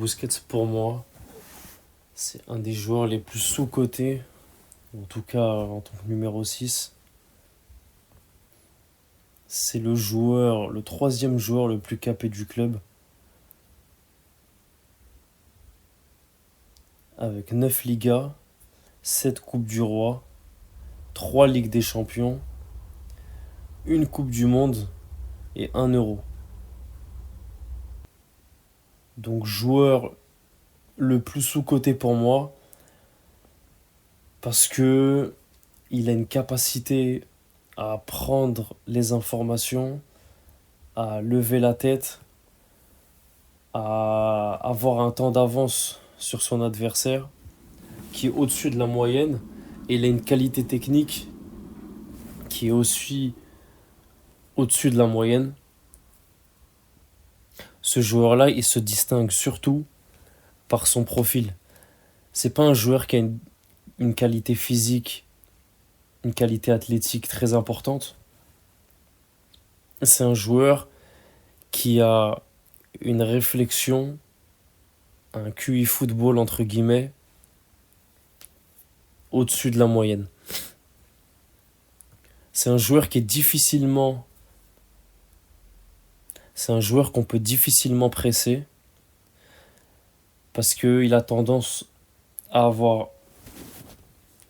Busquets, pour moi, c'est un des joueurs les plus sous-cotés, en tout cas en tant que numéro 6. C'est le troisième joueur le plus capé du club, avec 9 Ligas, 7 Coupes du Roi, 3 Ligues des Champions, une Coupe du Monde et un Euro. Donc joueur le plus sous-coté pour moi, parce que il a une capacité à prendre les informations, à lever la tête, à avoir un temps d'avance sur son adversaire qui est au-dessus de la moyenne, et il a une qualité technique qui est aussi au-dessus de la moyenne. Ce joueur-là, il se distingue surtout par son profil. C'est pas un joueur qui a une qualité physique, une qualité athlétique très importante. C'est un joueur qui a une réflexion, un QI football entre guillemets, au-dessus de la moyenne. C'est un joueur qui est difficilement... C'est un joueur qu'on peut difficilement presser parce qu'il a tendance à avoir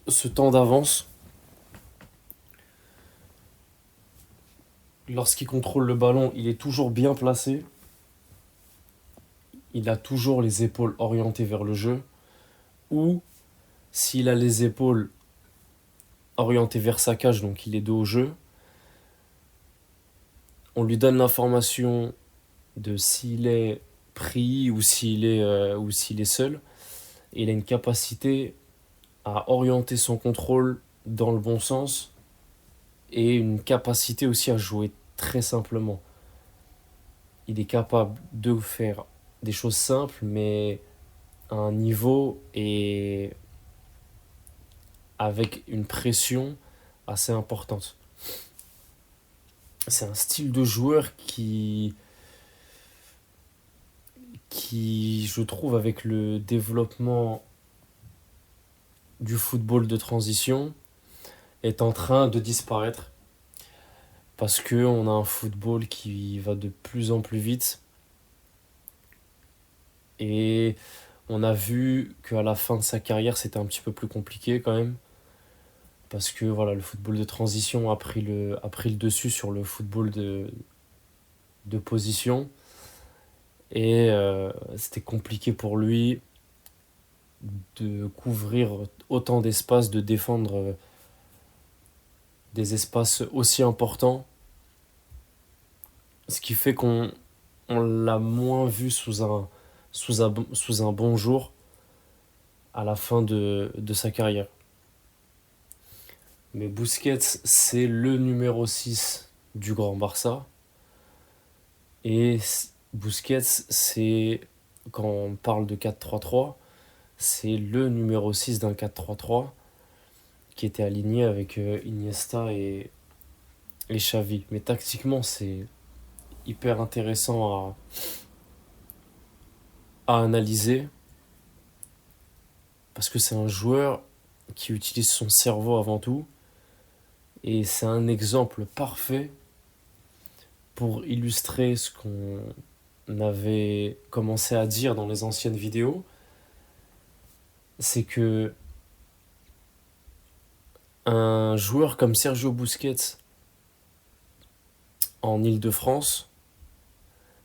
ce temps d'avance. Lorsqu'il contrôle le ballon, il est toujours bien placé. Il a toujours les épaules orientées vers le jeu. Ou s'il a les épaules orientées vers sa cage, donc il est dos au jeu, on lui donne l'information de s'il est pris ou s'il est seul. Et il a une capacité à orienter son contrôle dans le bon sens et une capacité aussi à jouer très simplement. Il est capable de faire des choses simples, mais à un niveau et avec une pression assez importante. C'est un style de joueur qui, je trouve, avec le développement du football de transition, est en train de disparaître. Parce qu'on a un football qui va de plus en plus vite. Et on a vu qu'à la fin de sa carrière, c'était un petit peu plus compliqué quand même. Parce que voilà, le football de transition a pris le dessus sur le football de position. Et c'était compliqué pour lui de couvrir autant d'espace, de défendre des espaces aussi importants. Ce qui fait qu'on l'a moins vu sous un bon jour à la fin de sa carrière. Mais Busquets, c'est le numéro 6 du Grand Barça. Et Busquets, c'est, quand on parle de 4-3-3, c'est le numéro 6 d'un 4-3-3 qui était aligné avec Iniesta et Xavi. Mais tactiquement, c'est hyper intéressant à analyser parce que c'est un joueur qui utilise son cerveau avant tout et c'est un exemple parfait pour illustrer ce qu'on avait commencé à dire dans les anciennes vidéos. C'est que un joueur comme Sergio Busquets en Île-de-France,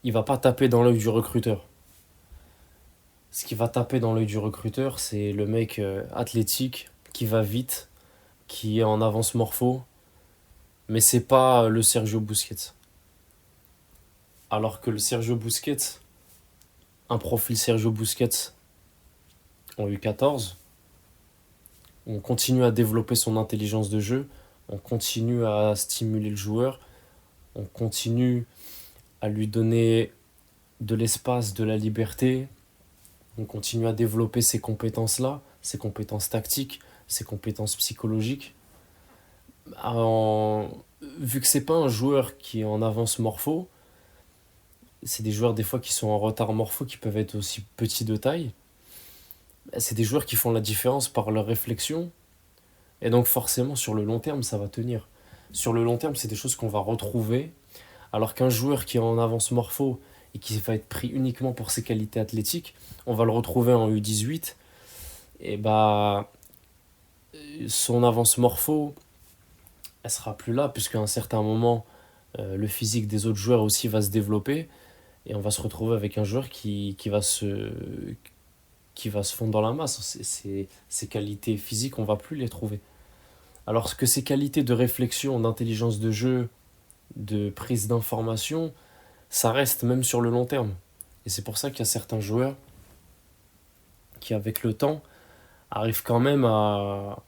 il va pas taper dans l'œil du recruteur. Ce qui va taper dans l'œil du recruteur, c'est le mec athlétique, qui va vite, qui est en avance morpho, mais c'est pas le Sergio Busquets. Alors que le Sergio Busquets, un profil Sergio Busquets en U14, on continue à développer son intelligence de jeu, on continue à stimuler le joueur, on continue à lui donner de l'espace, de la liberté, on continue à développer ces compétences-là, ces compétences tactiques, ces compétences psychologiques. Vu que c'est pas un joueur qui est en avance morpho, c'est des joueurs des fois qui sont en retard morpho, qui peuvent être aussi petits de taille. C'est des joueurs qui font la différence par leur réflexion. Et donc forcément, sur le long terme, ça va tenir. Sur le long terme, c'est des choses qu'on va retrouver. Alors qu'un joueur qui est en avance morpho et qui va être pris uniquement pour ses qualités athlétiques, on va le retrouver en U18. Et bah, son avance morpho, elle sera plus là, puisqu'à un certain moment, le physique des autres joueurs aussi va se développer. Et on va se retrouver avec un joueur qui va se fondre dans la masse. Ses qualités physiques, on va plus les trouver. Alors que ses qualités de réflexion, d'intelligence de jeu, de prise d'information, ça reste même sur le long terme. Et c'est pour ça qu'il y a certains joueurs qui, avec le temps, arrivent quand même à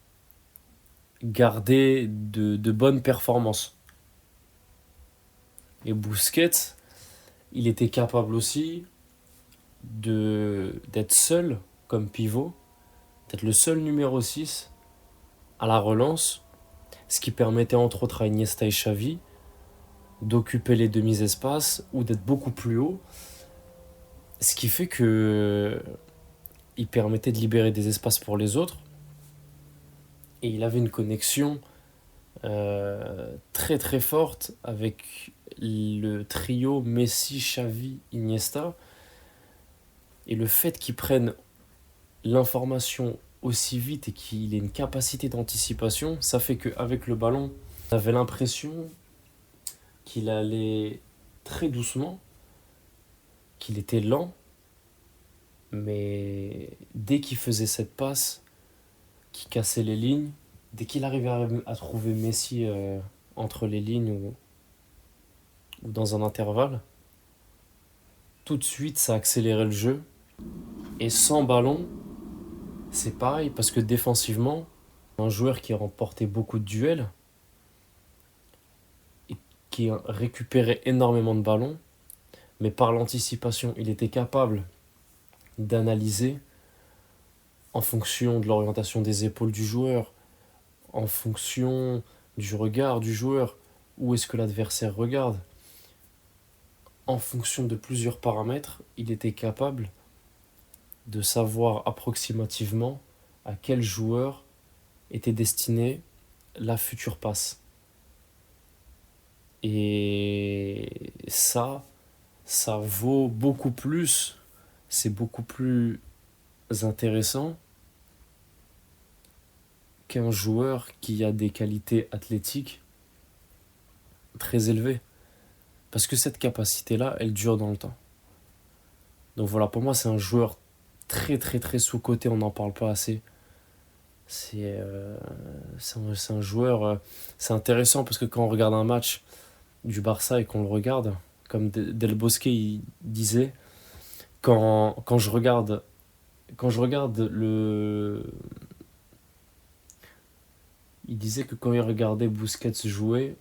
garder de bonnes performances. Et Busquets, il était capable aussi d'être seul comme pivot, d'être le seul numéro 6 à la relance, ce qui permettait entre autres à Iniesta et Xavi d'occuper les demi-espaces ou d'être beaucoup plus haut, ce qui fait que il permettait de libérer des espaces pour les autres et il avait une connexion très très forte avec le trio Messi, Xavi, Iniesta, et le fait qu'ils prennent l'information aussi vite et qu'il ait une capacité d'anticipation, ça fait qu'avec le ballon, on avait l'impression qu'il allait très doucement, qu'il était lent, mais dès qu'il faisait cette passe, qu'il cassait les lignes, dès qu'il arrivait à trouver Messi entre les lignes ou dans un intervalle, tout de suite ça accélérait le jeu. Et sans ballon, c'est pareil, parce que défensivement, un joueur qui remportait beaucoup de duels et qui récupérait énormément de ballons, mais par l'anticipation, il était capable d'analyser en fonction de l'orientation des épaules du joueur, en fonction du regard du joueur, où est-ce que l'adversaire regarde, en fonction de plusieurs paramètres, il était capable de savoir approximativement à quel joueur était destinée la future passe. Et ça vaut beaucoup plus, c'est beaucoup plus intéressant qu'un joueur qui a des qualités athlétiques très élevées. Parce que cette capacité-là, elle dure dans le temps. Donc voilà, pour moi, c'est un joueur très très très sous-coté, on n'en parle pas assez. C'est un joueur, c'est intéressant parce que quand on regarde un match du Barça et qu'on le regarde, comme Del Bosque il disait, quand je regarde le... Il disait que quand il regardait Busquets jouer,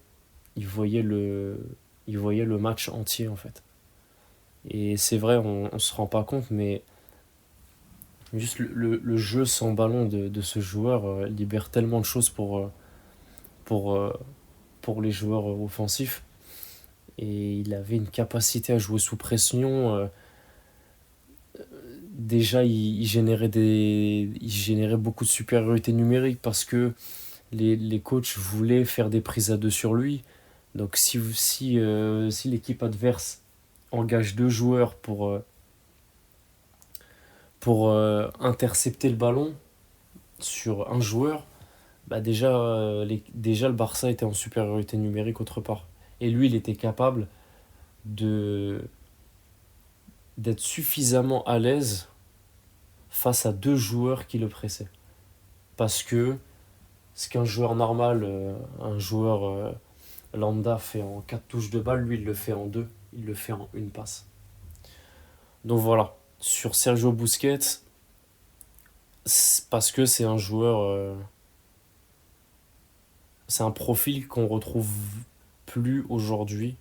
il voyait le match entier en fait. Et c'est vrai, on se rend pas compte, mais juste le jeu sans ballon de ce joueur libère tellement de choses pour, euh, pour les joueurs offensifs. Et il avait une capacité à jouer sous pression. Déjà, il générait beaucoup de supériorité numérique parce que les coachs voulaient faire des prises à deux sur lui. Donc si l'équipe adverse engage deux joueurs pour intercepter le ballon sur un joueur, bah déjà le Barça était en supériorité numérique autre part. Et lui, il était capable de d'être suffisamment à l'aise face à deux joueurs qui le pressaient. Parce que ce qu'un joueur normal, un joueur lambda fait en 4 touches de balle, lui il le fait en 2, il le fait en une passe. Donc voilà, sur Sergio Busquets, parce que c'est un joueur, c'est un profil qu'on retrouve plus aujourd'hui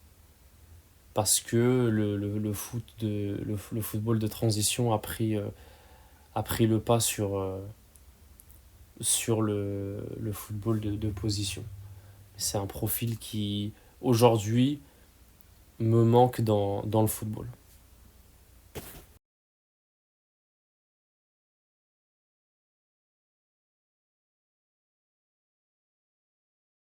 parce que le football de transition a pris le pas sur le football de position. C'est un profil qui, aujourd'hui, me manque dans le football.